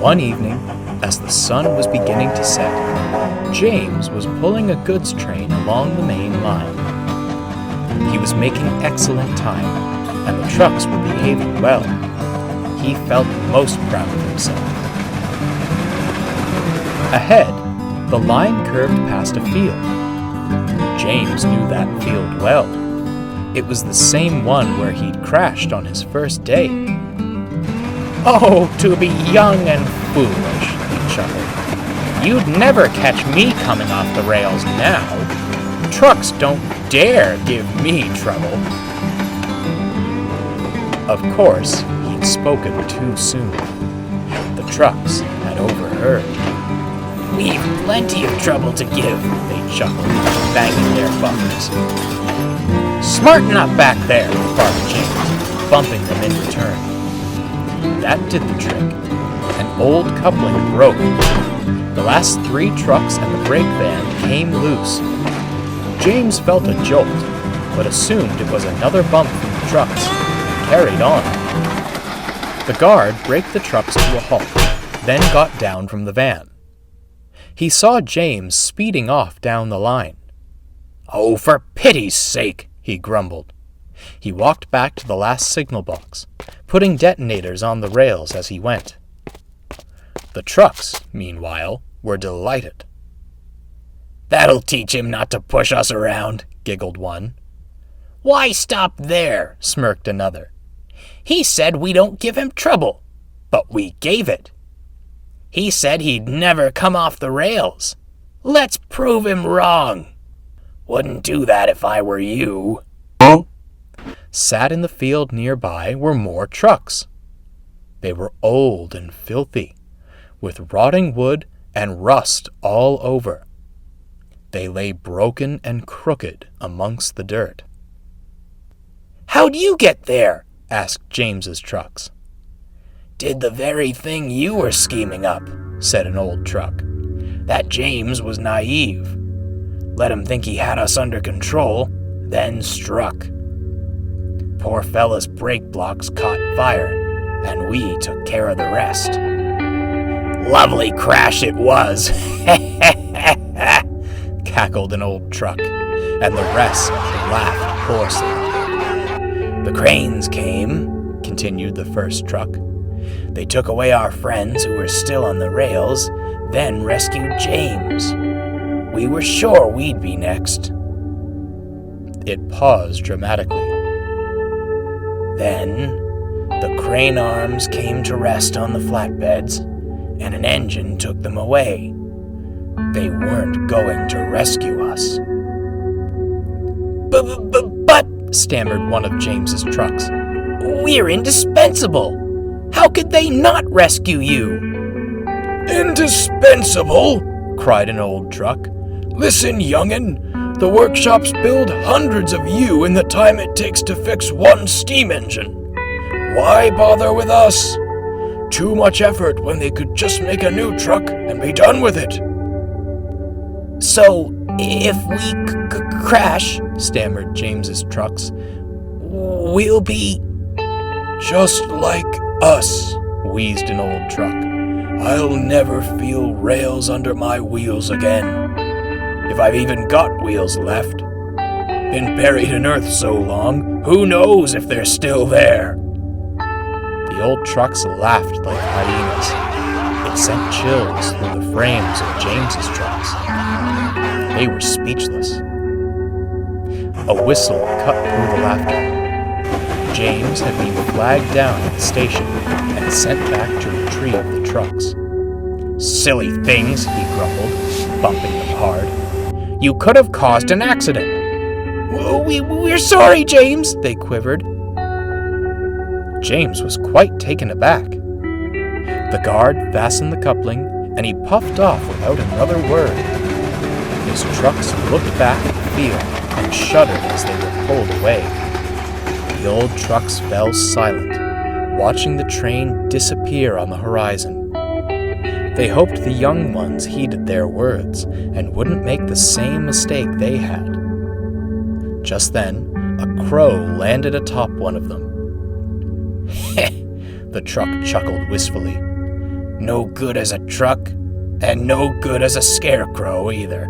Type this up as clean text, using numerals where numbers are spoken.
One evening, as the sun was beginning to set, James was pulling a goods train along the main line. He was making excellent time, and the trucks were behaving well. He felt most proud of himself. Ahead, the line curved past a field. James knew that field well. It was the same one where he'd crashed on his first day. "Oh, to be young and foolish," he chuckled. "You'd never catch me coming off the rails now. Trucks don't dare give me trouble." Of course, he'd spoken too soon. The trucks had overheard. "We've plenty of trouble to give," they chuckled, banging their bumpers. "Smarten up back there," barked James, bumping them in return. That did the trick. An old coupling broke. The last 3 trucks and the brake van came loose. James felt a jolt, but assumed it was another bump from the trucks, and carried on. The guard braked the trucks to a halt, then got down from the van. He saw James speeding off down the line. "Oh, for pity's sake," he grumbled. He walked back to the last signal box, putting detonators on the rails as he went. The trucks, meanwhile, were delighted. "That'll teach him not to push us around," giggled one. "Why stop there?" smirked another. "He said we don't give him trouble, but we gave it. He said he'd never come off the rails. Let's prove him wrong." "Wouldn't do that if I were you." Sat in the field nearby were more trucks. They were old and filthy, with rotting wood and rust all over. They lay broken and crooked amongst the dirt. "How'd you get there?" asked James's trucks. "Did the very thing you were scheming up," said an old truck. "That James was naive. Let him think he had us under control, then struck. Poor fella's brake blocks caught fire, and we took care of the rest. Lovely crash it was," cackled an old truck, and the rest laughed hoarsely. "The cranes came," continued the first truck. "They took away our friends who were still on the rails, then rescued James. We were sure we'd be next." It paused dramatically. "Then, the crane arms came to rest on the flatbeds, and an engine took them away. They weren't going to rescue us." But, stammered one of James's trucks, "we're indispensable. How could they not rescue you?" "Indispensable?" cried an old truck. "Listen, young'un, the workshops build hundreds of you in the time it takes to fix one steam engine. Why bother with us? Too much effort when they could just make a new truck and be done with it." "So, if we crash," stammered James's trucks, "we'll be—" "Just like us," wheezed an old truck. "I'll never feel rails under my wheels again. If I've even got wheels left. Been buried in earth so long, who knows if they're still there." The old trucks laughed like hyenas. It sent chills through the frames of James's trucks. They were speechless. A whistle cut through the laughter. James had been flagged down at the station and sent back to retrieve the trucks. "Silly things," he grumbled, bumping them hard. "You could have caused an accident." We're sorry, James," they quivered. James was quite taken aback. The guard fastened the coupling, and he puffed off without another word. His trucks looked back at the field and shuddered as they were pulled away. The old trucks fell silent, watching the train disappear on the horizon. They hoped the young ones heeded their words and wouldn't make the same mistake they had. Just then, a crow landed atop one of them. "Heh," the truck chuckled wistfully. No good as a truck, and no good as a scarecrow either.